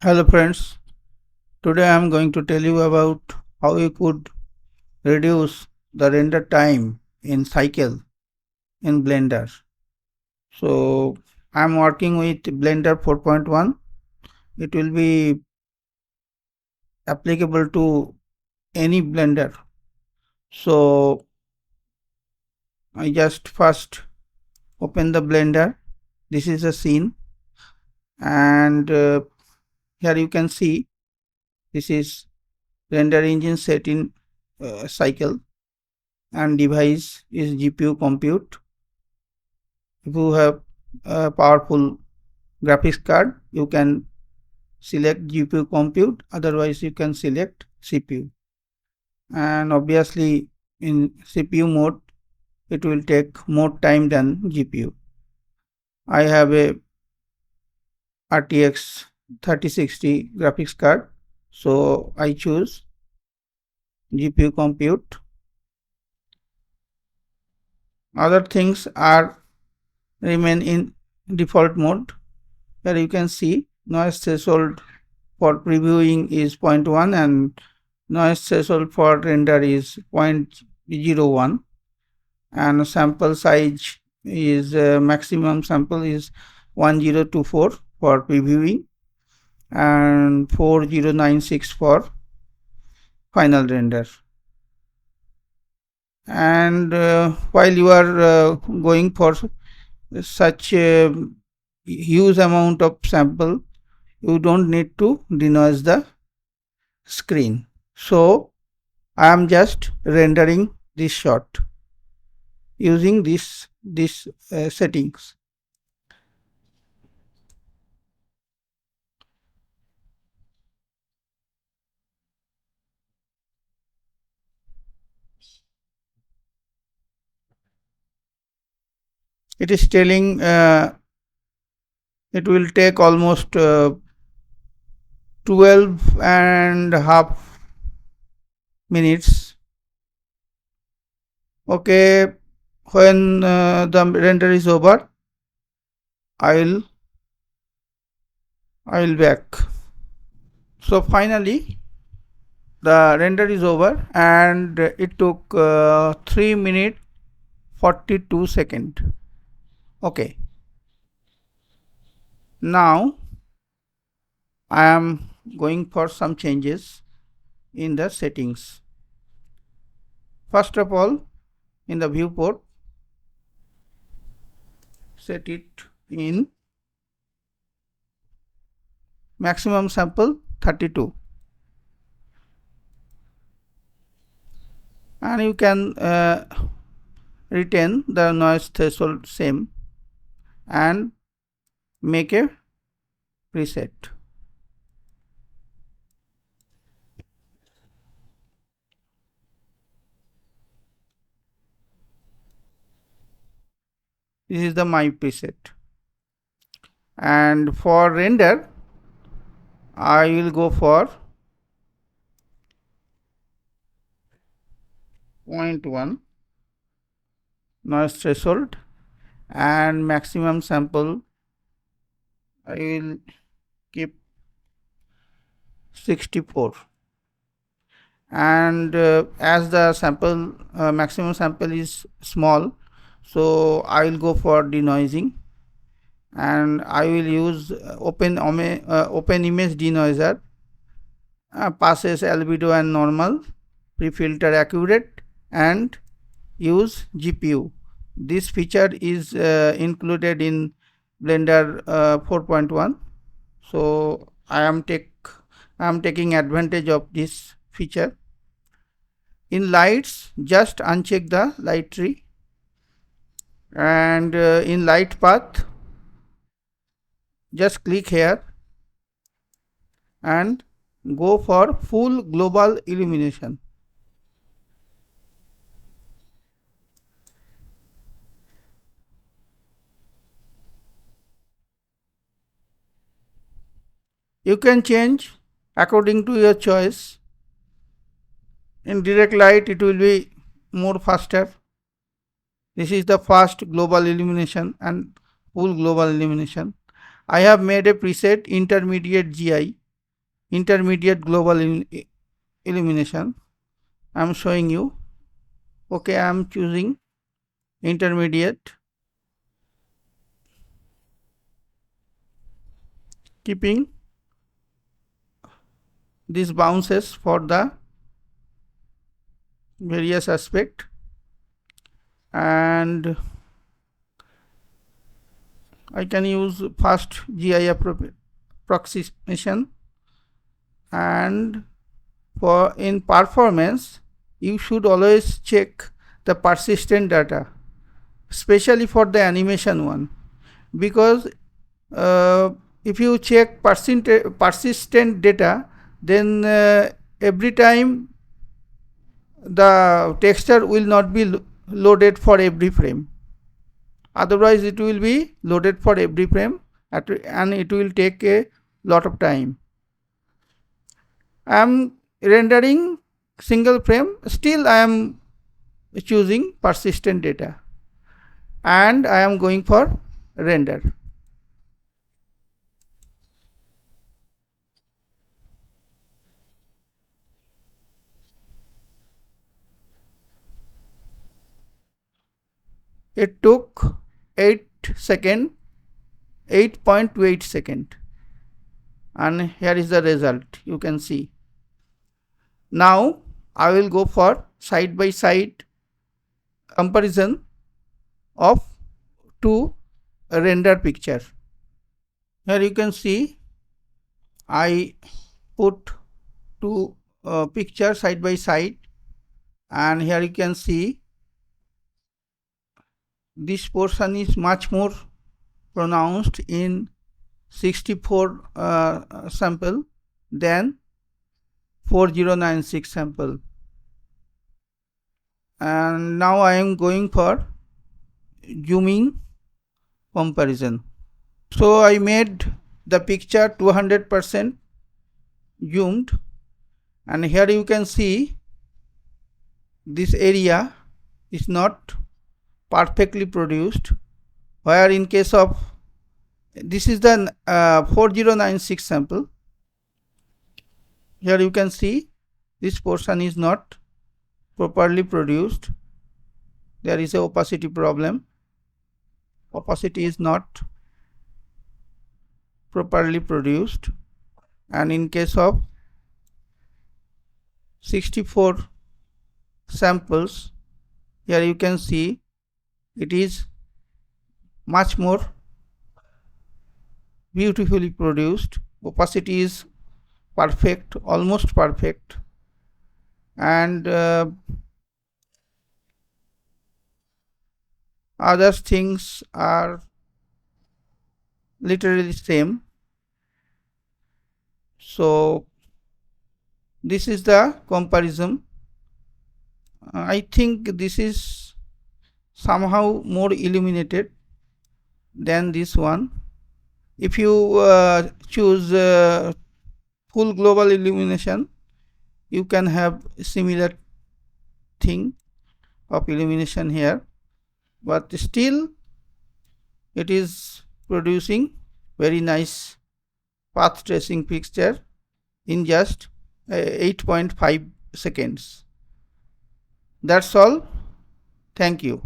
Hello friends, today I am going to tell you about how you could reduce the render time in cycle in Blender. So I am working with Blender 4.1. It will be applicable to any Blender. So I just first open the Blender. This is a scene and here you can see this is render engine set in cycle and device is GPU compute. If you have a powerful graphics card, you can select GPU compute, otherwise you can select CPU. And obviously in CPU mode, it will take more time than GPU. I have a RTX 3060 graphics card, so I choose GPU compute. Other things are remain in default mode. Here you can see noise threshold for previewing is 0.1 and noise threshold for render is 0.01 and sample size is maximum sample is 1024 for previewing and 4096 for final render. And while you are going for such a huge amount of sample, you don't need to denoise the screen. So I am just rendering this shot using this settings. It is telling it will take almost 12 and a half minutes. Okay, when the render is over, I will back. So finally the render is over and it took 3 minutes 42 seconds. Okay, now I am going for some changes in the settings. First of all, in the viewport, set it in maximum sample 32 and you can retain the noise threshold same and make a preset. This is the my preset. And for render, I will go for 0.1 noise threshold and maximum sample I will keep 64 and as the sample maximum sample is small, so I will go for denoising and I will use open image denoiser, passes albedo and normal, pre-filter accurate and use GPU. This feature is included in Blender 4.1. So I am taking advantage of this feature. In lights, just uncheck the light tree and in light path just click here and go for full global illumination. You can change according to your choice. In direct light it will be more faster. This is the fast global illumination and full global illumination. I have made a preset intermediate GI intermediate global illumination. I am showing you. Okay, I am choosing intermediate, keeping these bounces for the various aspect, and I can use fast GI approximation. And for in performance, you should always check the persistent data, especially for the animation one, because if you check persistent data, then every time the texture will not be loaded for every frame. Otherwise it will be loaded for every frame and it will take a lot of time. I am rendering single frame, still I am choosing persistent data, and I am going for render. It took 8.28 second, and here is the result, you can see. Now I will go for side by side comparison of two render picture. Here you can see I put two pictures side by side, and here you can see this portion is much more pronounced in 64 sample than 4096 sample. And now I am going for zooming comparison. So I made the picture 200% zoomed, and here you can see this area is not perfectly produced, where in case of this is the 4096 sample. Here you can see this portion is not properly produced. There is a opacity problem. Opacity is not properly produced, and in case of 64 samples, here you can see it is much more beautifully produced. Opacity is perfect, almost perfect, and other things are literally same. So this is the comparison. I think this is somehow more illuminated than this one. If you choose full global illumination, you can have similar thing of illumination here, but still it is producing very nice path tracing picture in just 8.5 seconds. That's all. Thank you.